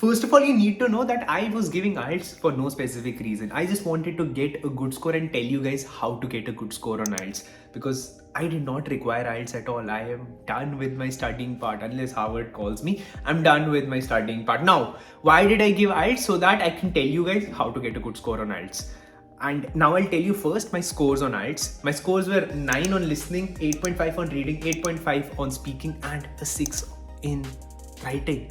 First of all, you need to know that I was giving IELTS for no specific reason. I just wanted to get a good score and tell you guys how to get a good score on IELTS, because I did not require IELTS at all. I am done with my studying part. Unless Harvard calls me, I'm done with my studying part. Now, why did I give IELTS? So that I can tell you guys how to get a good score on IELTS. And now I'll tell you first my scores on IELTS. My scores were 9 on listening, 8.5 on reading, 8.5 on speaking, and a 6 in writing.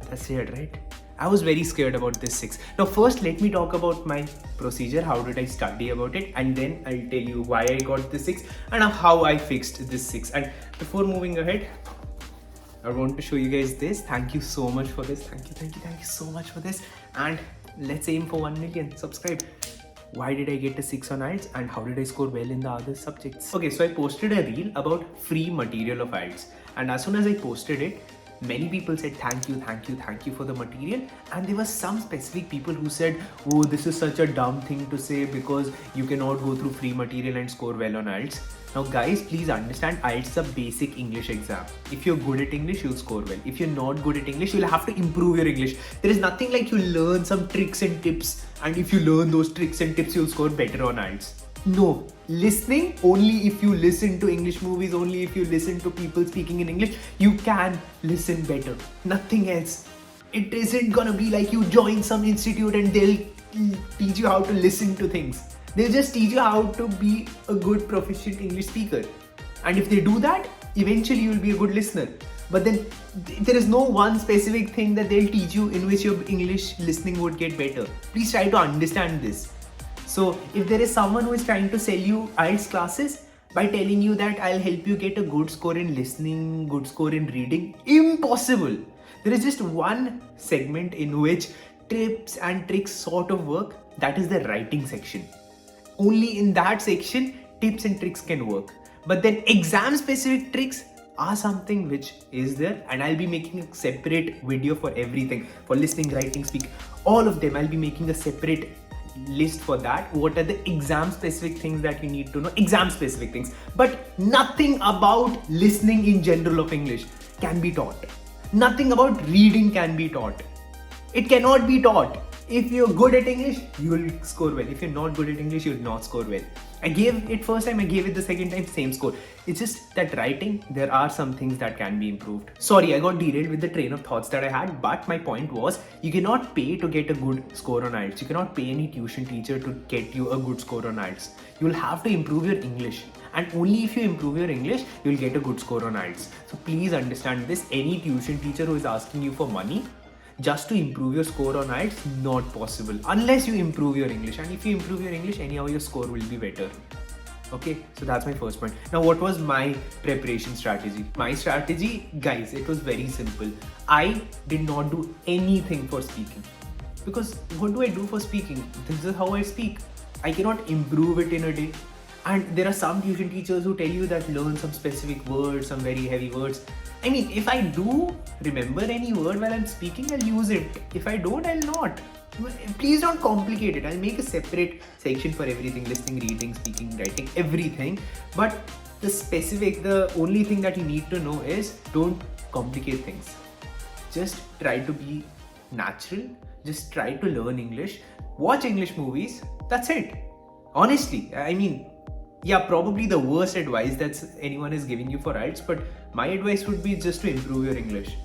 That's weird, right? I was very scared about this 6. Now first let me talk about my procedure. How did I study about it? And then I'll tell you why I got the 6 and how I fixed this 6. And before moving ahead, I want to show you guys this. Thank you so much for this. Thank you so much for this. And let's aim for 1 million. Subscribe. Why did I get a 6 on IELTS and how did I score well in the other subjects? Okay, so I posted a reel about free material of IELTS, and as soon as I posted it, many people said thank you for the material, and there were some specific people who said, oh, this is such a dumb thing to say because you cannot go through free material and score well on IELTS. Now guys, please understand, IELTS is a basic English exam. If you're good at English, you'll score well. If you're not good at English, you'll have to improve your English. There is nothing like you learn some tricks and tips, and if you learn those tricks and tips, you'll score better on IELTS. No, listening, only if you listen to English movies, only if you listen to people speaking in English, you can listen better. Nothing else. It isn't gonna be like you join some institute and they'll teach you how to listen to things. They'll just teach you how to be a good proficient English speaker. And if they do that, eventually you'll be a good listener. But then there is no one specific thing that they'll teach you in which your English listening would get better. Please try to understand this. So if there is someone who is trying to sell you IELTS classes by telling you that I'll help you get a good score in listening, good score in reading, impossible. There is just one segment in which tips and tricks sort of work. That is the writing section. Only in that section, tips and tricks can work. But then exam specific tricks are something which is there, and I'll be making a separate video for everything. For listening, writing, speaking, all of them, I'll be making a separate list for that. What are the exam specific things that you need to know? Exam specific things. But nothing about listening in general of English can be taught. Nothing about reading can be taught. It cannot be taught. If you're good at English, you will score well. If you're not good at English, you'll not score well. I gave it first time, I gave it the second time, same score. It's just that writing, there are some things that can be improved. Sorry, I got derailed with the train of thoughts that I had, but my point was, you cannot pay to get a good score on IELTS. You cannot pay any tuition teacher to get you a good score on IELTS. You will have to improve your English. And only if you improve your English, you'll get a good score on IELTS. So please understand this. Any tuition teacher who is asking you for money just to improve your score on IELTS, not possible unless you improve your English. And if you improve your English, anyhow your score will be better. Okay, so that's my first point. Now, what was my preparation strategy? My strategy, guys, it was very simple. I did not do anything for speaking, because what do I do for speaking? This is how I speak. I cannot improve it in a day. And there are some tuition teachers who tell you that learn some specific words, some very heavy words. I mean, if I do remember any word while I'm speaking, I'll use it. If I don't, I'll not. Please don't complicate it. I'll make a separate section for everything: listening, reading, speaking, writing, everything. But the only thing that you need to know is don't complicate things. Just try to be natural. Just try to learn English. Watch English movies. That's it. Honestly, I mean, yeah, probably the worst advice that anyone is giving you for IELTS, but my advice would be just to improve your English.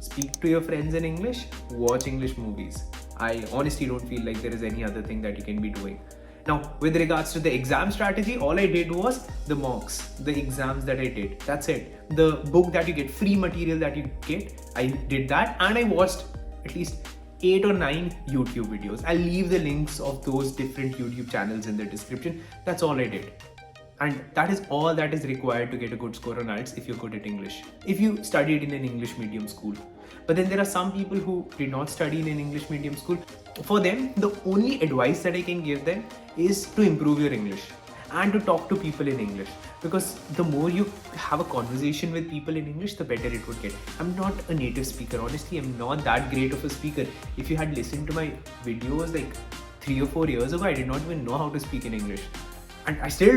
Speak to your friends in English, watch English movies. I honestly don't feel like there is any other thing that you can be doing. Now, with regards to the exam strategy, all I did was the mocks, the exams that I did. That's it. The book that you get, free material that you get, I did that, and I watched at least 8 or 9 YouTube videos. I'll leave the links of those different YouTube channels in the description. That's all I did. And that is all that is required to get a good score on IELTS if you're good at English. If you studied in an English medium school. But then there are some people who did not study in an English medium school. For them, the only advice that I can give them is to improve your English and to talk to people in English. Because the more you have a conversation with people in English, the better it would get. I'm not a native speaker. Honestly, I'm not that great of a speaker. If you had listened to my videos like 3 or 4 years ago, I did not even know how to speak in English. And I still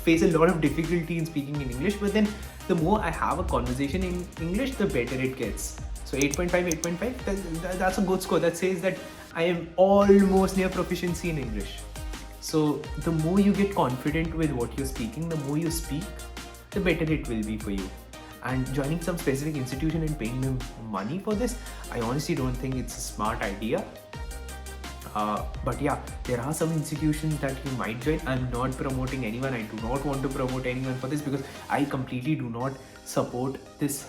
face a lot of difficulty in speaking in English, but then the more I have a conversation in English, the better it gets. So So 8.5, 8.5, that's a good score. That says that I am almost near proficiency in English. So the more you get confident with what you're speaking, the more you speak, the better it will be for you. And joining some specific institution and paying them money for this, I honestly don't think it's a smart idea. But yeah, there are some institutions that you might join. I'm not promoting anyone. I do not want to promote anyone for this because I completely do not support this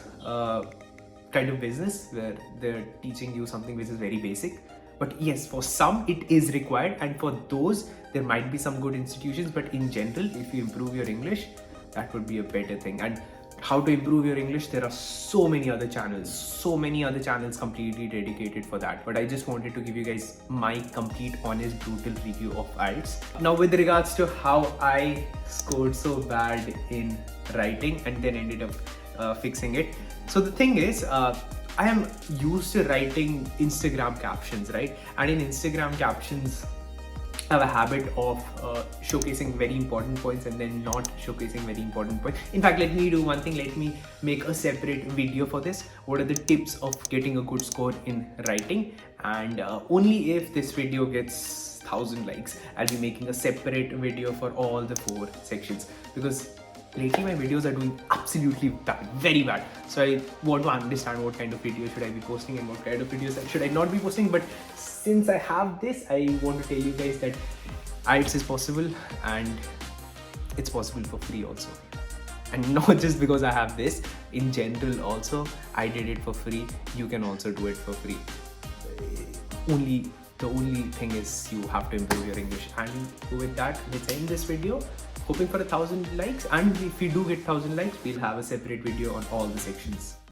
kind of business where they're teaching you something which is very basic. But yes, for some it is required, and for those there might be some good institutions. But in general, if you improve your English, that would be a better thing. And how to improve your English, there are so many other channels completely dedicated for that. But I just wanted to give you guys my complete, honest, brutal review of IELTS. Now, with regards to how I scored so bad in writing and then ended up fixing it. So the thing is, I am used to writing Instagram captions, right? And in Instagram captions, I have a habit of showcasing very important points and then not showcasing very important points. In fact, let me do one thing. Let me make a separate video for this. What are the tips of getting a good score in writing? And only if this video gets 1,000 likes, I'll be making a separate video for all the 4 sections, because lately my videos are doing absolutely bad, very bad. So I want to understand what kind of videos should I be posting and what kind of videos should I not be posting. But since I have this, I want to tell you guys that IELTS is possible, and it's possible for free also. And not just because I have this, in general also, I did it for free. You can also do it for free. The only thing is you have to improve your English. And with that, let's end this video. Hoping for 1,000 likes, and if we do get 1,000 likes, we'll have a separate video on all the sections.